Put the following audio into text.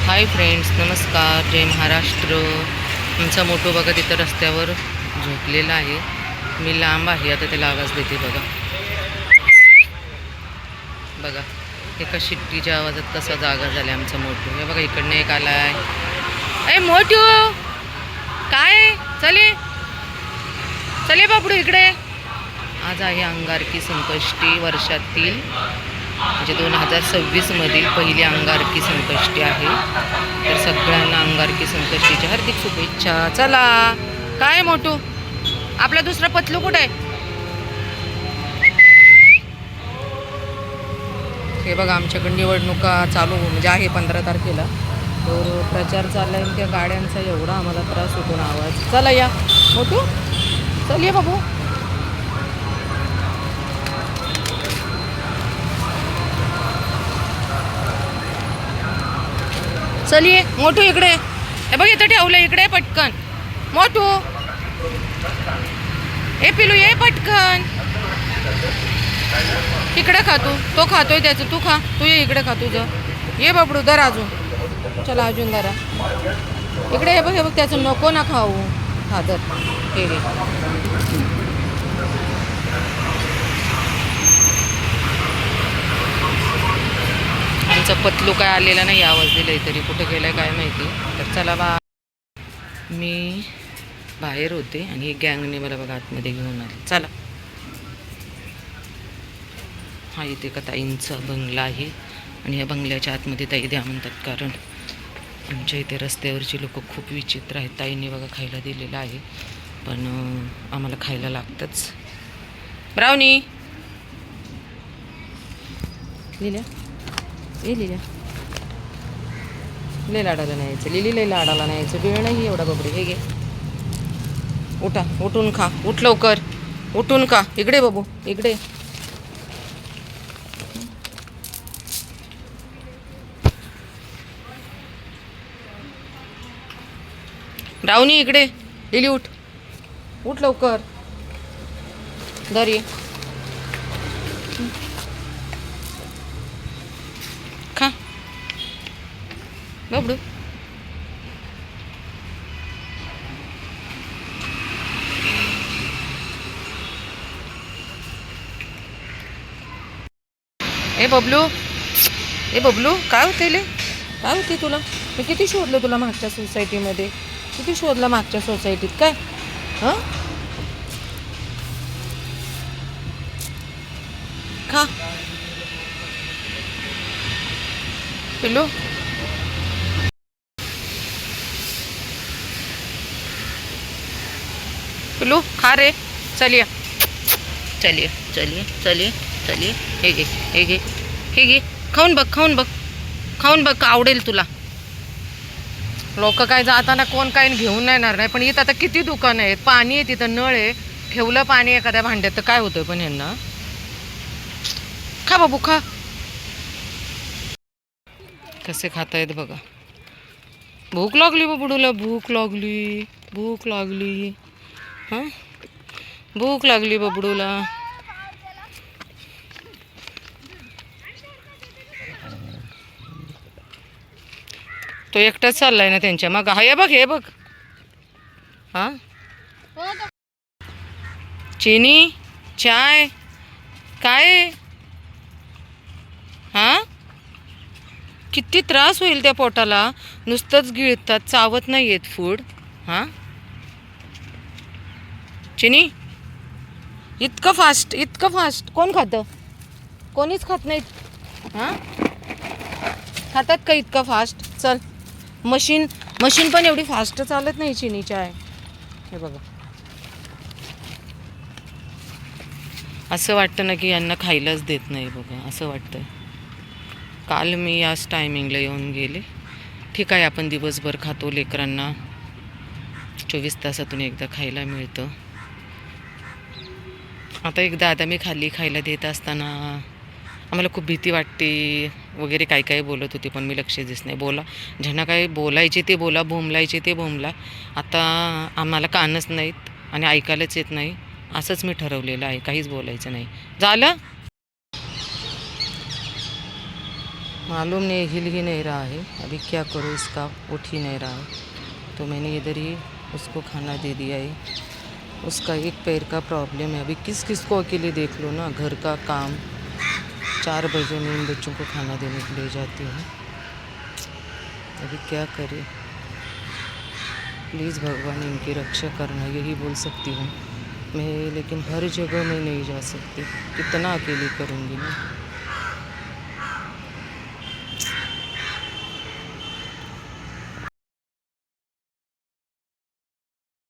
Hi friends, नमस्कार, जय महाराष्ट्र. आमचा मोठो बघा तिथं रस्त्यावर झोपलेला आहे. मी लांब आहे, आता त्याला आवाज देते बघा. बघा एका शिट्टीच्या आवाजात कसा जागा झाला आमचा मोठू. हे बघा इकडनं एक आलाय. ए मोठू, काय चले चले बापडू इकडे. आज आहे अंगारकी संकष्टी, वर्षातील म्हणजे 2026मधील पहिली अंगारकी संकष्टी आहे. तर सगळ्यांना अंगारकी संकष्टीच्या हार्दिक शुभेच्छा. चला काय मोठू, आपला दुसरा पतलू कुठे आहे? हे बघा आमच्याकडे निवडणुका चालू म्हणजे आहे 15 तारखेला. तर प्रचार चालला आहे. त्या गाड्यांचा एवढा आम्हाला त्रास होतो ना आवाज. चला या मोठू, चल ये बाबू. चलिये मोठू इकडे. हे बघ इथं ठेवलं, इकडे पटकन. मोठू ए पिलू ये पटकन. इकडे खा तू, तो खातोय त्याचं, तू खा. तू ये इकडे खा तुझं. ये बाबडू दर अजून. चला अजून दरा इकडे. हे बघ त्याचं नको ना खाऊ. खा दर. हे आमचा पतलू काय आलेला नाही, आवाज दिलाय तरी कुठं गेलाय काय माहिती. तर चला बा. मी बाहेर होते आणि गँगने मला बघा आतमध्ये घेऊन आले. चला. हा इथे का ताईंचा बंगला आहे आणि या बंगल्याच्या आतमध्ये ताई द्या म्हणतात, कारण आमच्या इथे रस्त्यावरची लोक खूप विचित्र आहेत. ताईंनी बघा खायला दिलेलं आहे, पण आम्हाला खायला लागतंच. ब्राउनी लिहिल्या ए लिहिल्या. लय लाडाला नाही यायचं लिली, लय लाडाला नाही यायचं. वेळ नाही एवढा बबडे. हे घे, उठा, उठून खा. उठ लवकर, उठून खा. इकडे बाबू इकडे. ब्राउनी इकडे. लिली उठ, उठ लवकर. दरी खा बबडू. ए बबलू, ए बबलू, काय होते ले? काय होते तुला? मी किती शोधलं तुला मागच्या सोसायटीमध्ये. किती शोधलं मागच्या सोसायटीत. काय हां खा पिल्लू. पिल्लू खा रे. चलिए चलिए चलिए चलिए चलिए. हे घे, हे घे, हे घे. खाऊन बघ, खाऊन बघ, खाऊन बघ, आवडेल तुला. लोक काय जाताना कोण काय घेऊन येणार नाही, पण इथं आता किती दुकानं आहेत. पाणी आहे तिथं, नळ आहे. ठेवलं पाणी एखाद्या भांड्यात तर काय होतं पण यांना. खा बाबू खा. कसे खातायत बघा. भूक लागली बाबूला, भूक लागली, भूक लागली. हां भूक लागली बबडूला. तो एकटाच चाललाय ना त्यांच्या मग. हा हे बघ, हे बघ. हा चिनी चाय काय. हा किती त्रास होईल त्या पोटाला. नुसतंच गिळतात, चावत नाही येत फूड. हां चिनी, इतकं फास्ट, इतकं फास्ट कोण खातं? कोणीच खात नाहीत. हां खातात का इतकं फास्ट? चल. मशीन मशीन पण एवढी फास्ट चालत नाही चिनीच्या आहे. हे बघा, असं वाटतं ना की यांना खायलाच देत नाही बघा, असं वाटतं. काल मी याच टायमिंगला येऊन गेले. ठीक आहे, आपण दिवसभर खातो, लेकरांना 24 तासातून एकदा खायला मिळतं. आता एकदा आता मी खायला देत असताना आम्हाला खूप भीती वाटते वगैरे काय काय बोलत होते, पण मी लक्ष देत नाही. ज्यांना काय बोलायचे ते बोला, बोंबलायचे ते बोंबला. आता आम्हाला कानच नाहीत आणि ऐकायलाच येत नाही. असंच मी ठरवलेलं आहे, काहीच बोलायचं नाही. झालं मालूम नहीं, हिल ही नहीं रहा है। अभी क्या करूँ, इसका उठ ही नहीं रहा है। तो मैंने इधर ही उसको खाना दे दिया है। उसका एक पैर का प्रॉब्लम है। अभी किस किस को अकेले देख लो ना, घर का काम। 4 बजे मैं इन बच्चों को खाना देने के लिए जाती हूँ। अभी क्या करें, प्लीज़ भगवान इनकी रक्षा करना, यही बोल सकती हूँ मैं। लेकिन हर जगह मैं नहीं जा सकती, कितना अकेले करूँगी मैं।